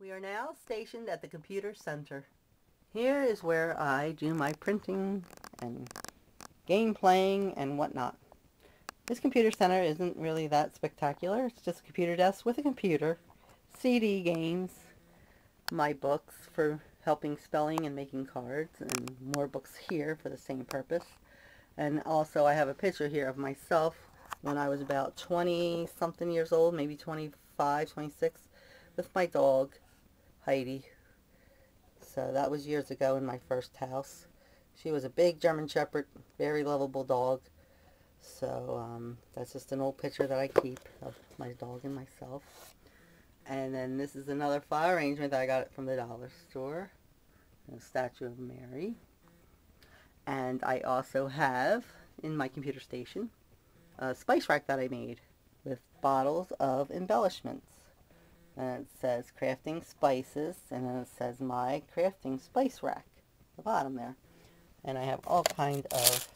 We are now stationed at the computer center. Here is where I do my printing and game playing and whatnot. This computer center isn't really that spectacular. It's just a computer desk with a computer, CD games, my books for helping spelling and making cards, and more books here for the same purpose. And also I have a picture here of myself when I was about 20 something years old, maybe 25, 26, with my dog, Heidi. So that was years ago in my first house. She was a big German Shepherd, very lovable dog. So that's just an old picture that I keep of my dog and myself. And then this is another flower arrangement that I got from the dollar store. A statue of Mary. And I also have, in my computer station, a spice rack that I made with bottles of embellishments. And it says crafting spices, and then it says my crafting spice rack at the bottom there. And I have all kinds of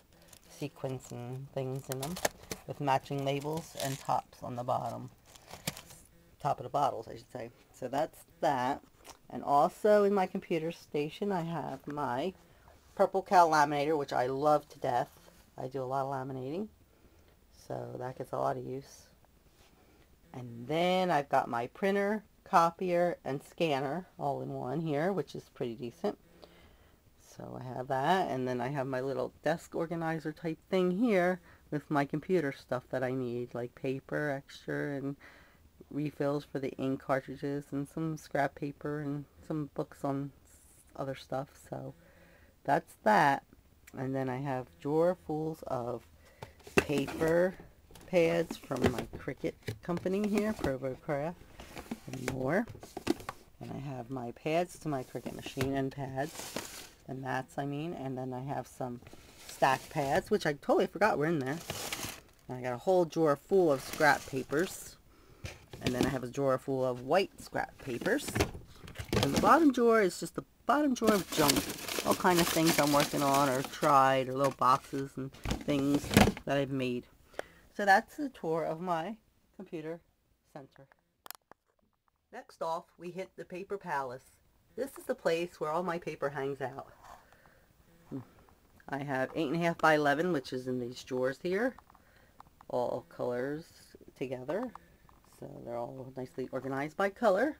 sequins and things in them with matching labels and tops on the bottom. Top of the bottles, I should say. So that's that. And also in my computer station I have my Purple Cow laminator, which I love to death. I do a lot of laminating, so that gets a lot of use. And then I've got my printer, copier, and scanner all in one here, which is pretty decent. So I have that, and then I have my little desk organizer type thing here with my computer stuff that I need, like paper, extra, and refills for the ink cartridges, and some scrap paper, and some books on other stuff. So that's that. And then I have drawer fulls of paper pads from my Cricut company here, Provo Craft, and more. And I have my pads to my Cricut machine, and pads, and mats I mean. And then I have some stack pads, which I totally forgot were in there. And I got a whole drawer full of scrap papers. And then I have a drawer full of white scrap papers. And the bottom drawer is just the bottom drawer of junk. All kind of things I'm working on or tried, or little boxes and things that I've made. So that's the tour of my computer center. Next off, we hit the Paper Palace. This is the place where all my paper hangs out. I have 8.5 by 11, which is in these drawers here. All colors together. So they're all nicely organized by color.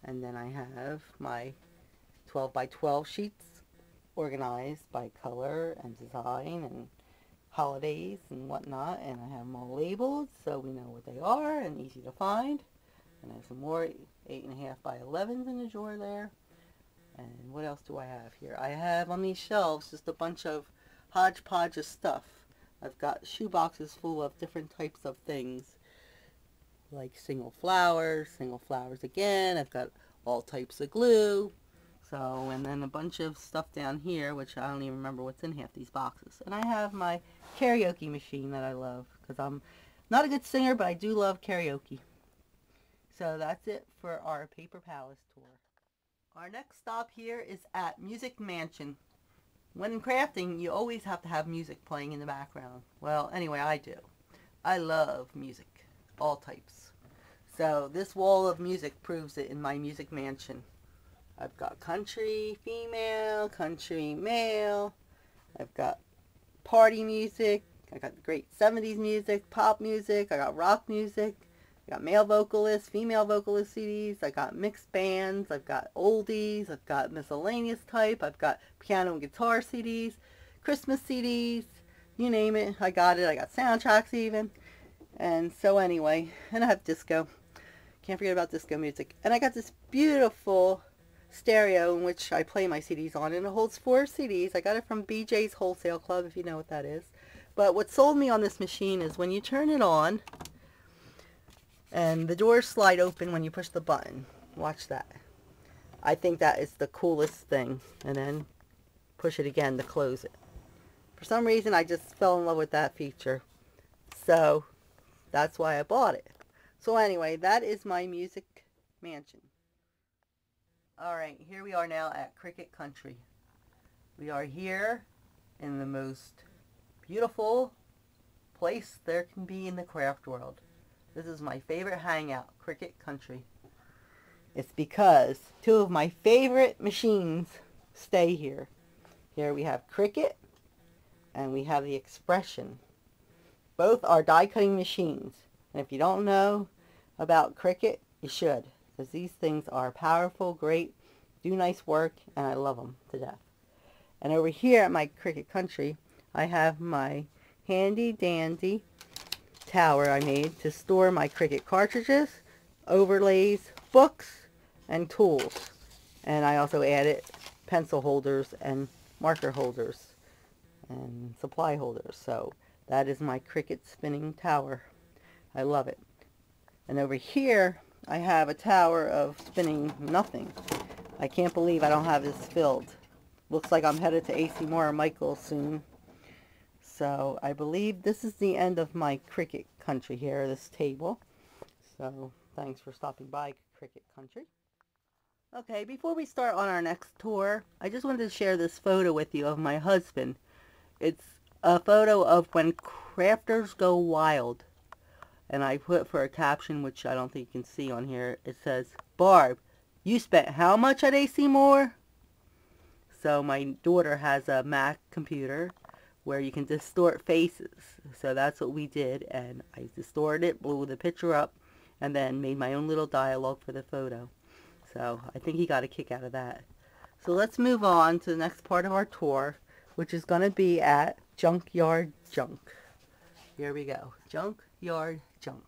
And then I have my 12 by 12 sheets organized by color and design and holidays and whatnot. And I have them all labeled so we know what they are and easy to find. And I have some more 8.5 by 11s in the drawer there. And what else do I have here? I have on these shelves just a bunch of hodgepodge of stuff. I've got shoe boxes full of different types of things, like single flowers again. I've got all types of glue. So, and then a bunch of stuff down here, which I don't even remember what's in half these boxes. And I have my karaoke machine that I love, because I'm not a good singer, but I do love karaoke. So that's it for our Paper Palace tour. Our next stop here is at Music Mansion. When crafting, you always have to have music playing in the background. Well, anyway, I do. I love music, all types. So this wall of music proves it in my Music Mansion. I've got country female, country male. I've got party music. I got great 70s music, pop music. I got rock music. I got male vocalists, female vocalist CDs. I got mixed bands. I've got oldies. I've got miscellaneous type. I've got piano and guitar CDs, Christmas CDs, you name it. I got it. I got soundtracks even. And so anyway, and I have disco. Can't forget about disco music. And I got this beautiful stereo in which I play my CDs on, and it holds 4 CDs. I got it from BJ's Wholesale Club, if you know what that is. But what sold me on this machine is when you turn it on, and the doors slide open when you push the button. Watch that. I think that is the coolest thing. And then push it again to close it. For some reason, I just fell in love with that feature. So that's why I bought it. So anyway, that is my Music Mansion. Alright, here we are now at Cricut Country. We are here in the most beautiful place there can be in the craft world. This is my favorite hangout, Cricut Country. It's because two of my favorite machines stay here. Here we have Cricut and we have the Expression. Both are die cutting machines. And if you don't know about Cricut, you should. Because these things are powerful, great, do nice work, and I love them to death. And over here at my Cricut Country, I have my handy dandy tower I made to store my Cricut cartridges, overlays, books, and tools. And I also added pencil holders and marker holders and supply holders. So that is my Cricut spinning tower. I love it. And over here I have a tower of spinning nothing. I can't believe I don't have this filled. Looks like I'm headed to AC Moore or Michael soon. So I believe this is the end of my Cricut Country here, this table. So thanks for stopping by, Cricut Country. Okay, before we start on our next tour, I just wanted to share this photo with you of my husband. It's a photo of when crafters go wild. And I put for a caption, which I don't think you can see on here, it says, "Barb, you spent how much at AC Moore?" So my daughter has a Mac computer where you can distort faces. So that's what we did, and I distorted it, blew the picture up, and then made my own little dialogue for the photo. So I think he got a kick out of that. So let's move on to the next part of our tour, which is going to be at Junkyard Junk. Here we go. Junkyard Junk.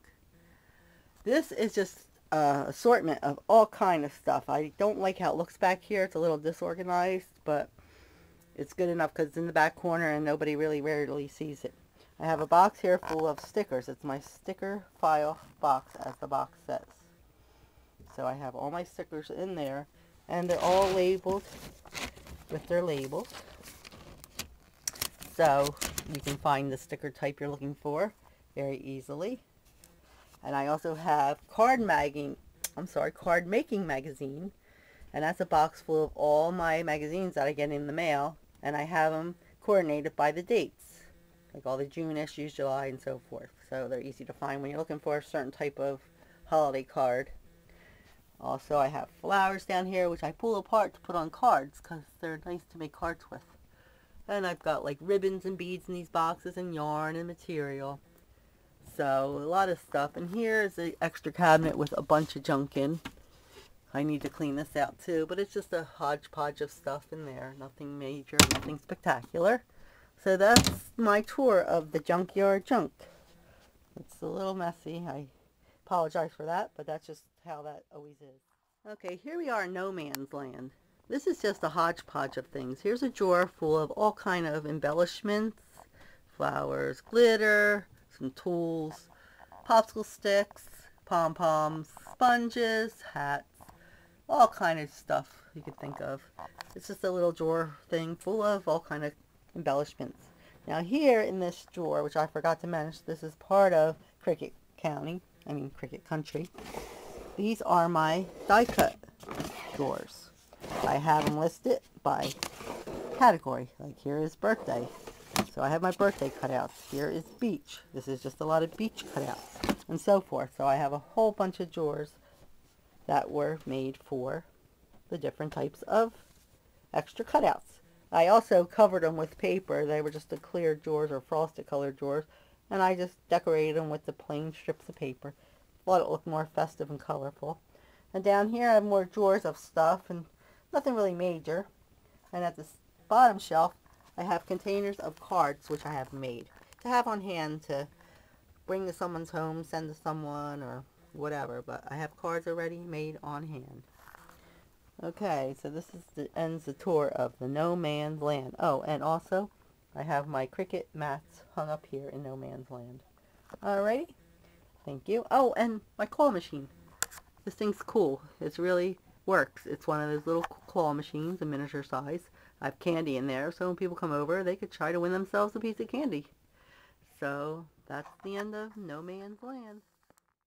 This is just an assortment of all kind of stuff. I don't like how it looks back here. It's a little disorganized, but it's good enough because it's in the back corner and nobody really rarely sees it. I have a box here full of stickers. It's my sticker file box, as the box says. So I have all my stickers in there, and they're all labeled with their labels. So you can find the sticker type you're looking for very easily. And I also have card making magazine, and that's a box full of all my magazines that I get in the mail, and I have them coordinated by the dates, like all the June issues, July, and so forth. So they're easy to find when you're looking for a certain type of holiday card. Also, I have flowers down here, which I pull apart to put on cards because they're nice to make cards with. And I've got like ribbons and beads in these boxes, and yarn and material. So a lot of stuff. And here is an extra cabinet with a bunch of junk in. I need to clean this out too, but it's just a hodgepodge of stuff in there. Nothing major, nothing spectacular. So that's my tour of the Junkyard Junk. It's a little messy. I apologize for that, but that's just how that always is. Okay, here we are in no man's land. This is just a hodgepodge of things. Here's a drawer full of all kind of embellishments, flowers, glitter, some tools, popsicle sticks, pom-poms, sponges, hats, all kind of stuff you could think of. It's just a little drawer thing full of all kind of embellishments. Now here in this drawer, which I forgot to mention, this is part of Cricut Country. These are my die cut drawers. I have them listed by category. Like here is birthday. So I have my birthday cutouts. Here is beach. This is just a lot of beach cutouts and so forth. So I have a whole bunch of drawers that were made for the different types of extra cutouts. I also covered them with paper. They were just the clear drawers or frosted colored drawers, and I just decorated them with the plain strips of paper. Thought it looked more festive and colorful. And down here I have more drawers of stuff and nothing really major. And at this bottom shelf I have containers of cards which I have made to have on hand to bring to someone's home, send to someone, or whatever. But I have cards already made on hand. Okay, so this is ends the tour of the No Man's Land. Oh, and also I have my Cricut mats hung up here in No Man's Land. Alrighty. Thank you. Oh, and my claw machine. This thing's cool. It really works. It's one of those little claw machines, a miniature size. I have candy in there, so when people come over, they could try to win themselves a piece of candy. So, that's the end of No Man's Land.